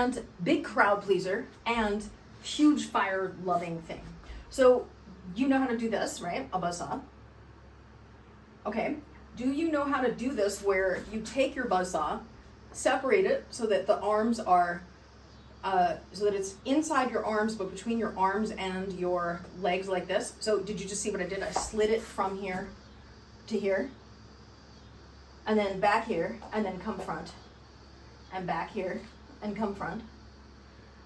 and big crowd pleaser and huge fire loving thing. So you know how to do this, right? A buzzsaw. Okay. Do you know how to do this where you take your buzzsaw, separate it so that the arms are, so that it's inside your arms, but between your arms and your legs like this? So did you just see what I did? I slid it from here to here, and then back here, and then come front, and back here, and come front,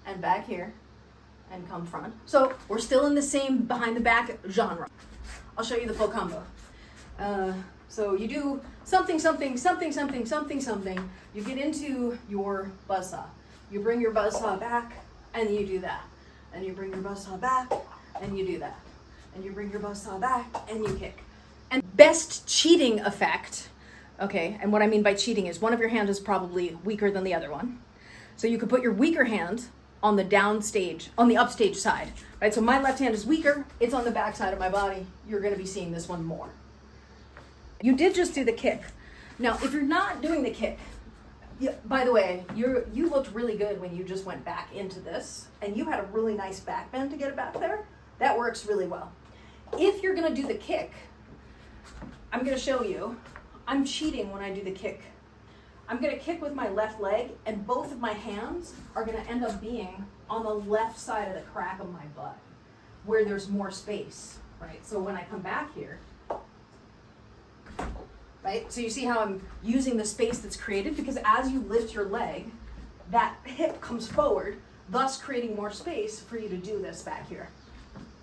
and back here, and come front. So we're still in the same behind the back genre. I'll show you the full combo. So you do something, something, something, something, something, something. You get into your buzzsaw. You bring your buzzsaw back, and you do that. And you bring your buzzsaw back, and you do that. And you bring your buzzsaw back, and you kick. And best cheating effect, okay, and what I mean by cheating is one of your hands is probably weaker than the other one. So you could put your weaker hand on the downstage, on the upstage side, right? So my left hand is weaker, it's on the back side of my body. You're gonna be seeing this one more. You did just do the kick. Now, if you're not doing the kick, by the way, you looked really good when you just went back into this, and you had a really nice back bend to get it back there. That works really well. If you're gonna do the kick, I'm gonna show you, I'm cheating when I do the kick. I'm gonna kick with my left leg, and both of my hands are gonna end up being on the left side of the crack of my butt, where there's more space, right? So when I come back here, right? So you see how I'm using the space that's created, because as you lift your leg, that hip comes forward, thus creating more space for you to do this back here.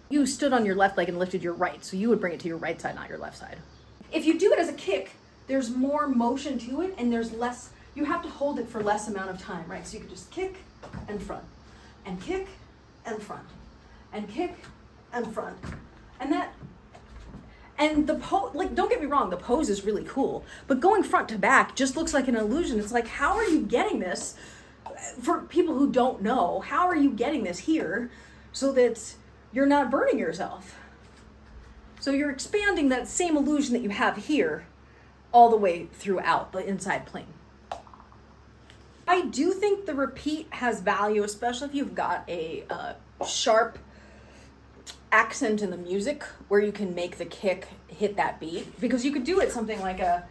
You stood on your left leg and lifted your right, so you would bring it to your right side, not your left side. If you do it as a kick, there's more motion to it, and there's less, you have to hold it for less amount of time, right? So you could just kick and front, and kick and front, and kick and front. And the pose, like, don't get me wrong, the pose is really cool, but going front to back just looks like an illusion. It's like, how are you getting this? For people who don't know, how are you getting this here so that you're not burning yourself? So you're expanding that same illusion that you have here all the way throughout the inside plane. I do think the repeat has value, especially if you've got a sharp accent in the music where you can make the kick hit that beat, because you could do it something like a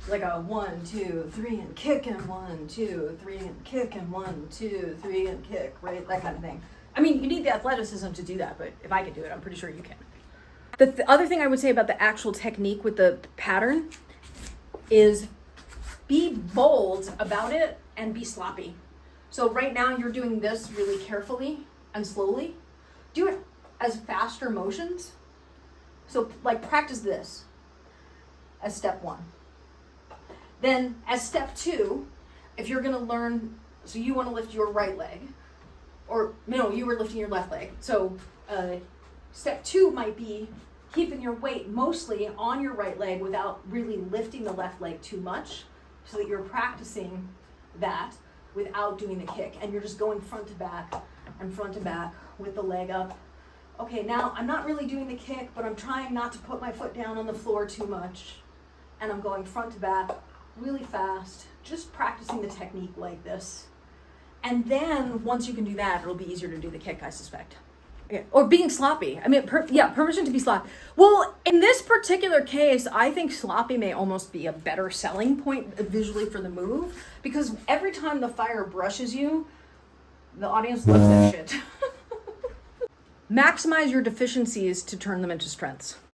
1, 2, 3 and kick, and 1, 2, 3 and kick, and 1, 2, 3 and kick, right? That kind of thing. I mean, you need the athleticism to do that, but if I could do it, I'm pretty sure you can. The other thing I would say about the actual technique with the pattern is be bold about it and be sloppy. So right now you're doing this really carefully and slowly. Do it as faster motions. So like practice this as step 1. Then as step 2, if you're gonna learn, so you wanna lift your right leg, or no, you were lifting your left leg. So step 2 might be keeping your weight mostly on your right leg without really lifting the left leg too much, so that you're practicing that without doing the kick, and you're just going front to back and front to back with the leg up. Okay, now I'm not really doing the kick, but I'm trying not to put my foot down on the floor too much, and I'm going front to back really fast, just practicing the technique like this. And then once you can do that, it'll be easier to do the kick, I suspect. Yeah. Or being sloppy. I mean, permission to be sloppy. Well, in this particular case, I think sloppy may almost be a better selling point visually for the move, because every time the fire brushes you, the audience loves that shit. Maximize your deficiencies to turn them into strengths.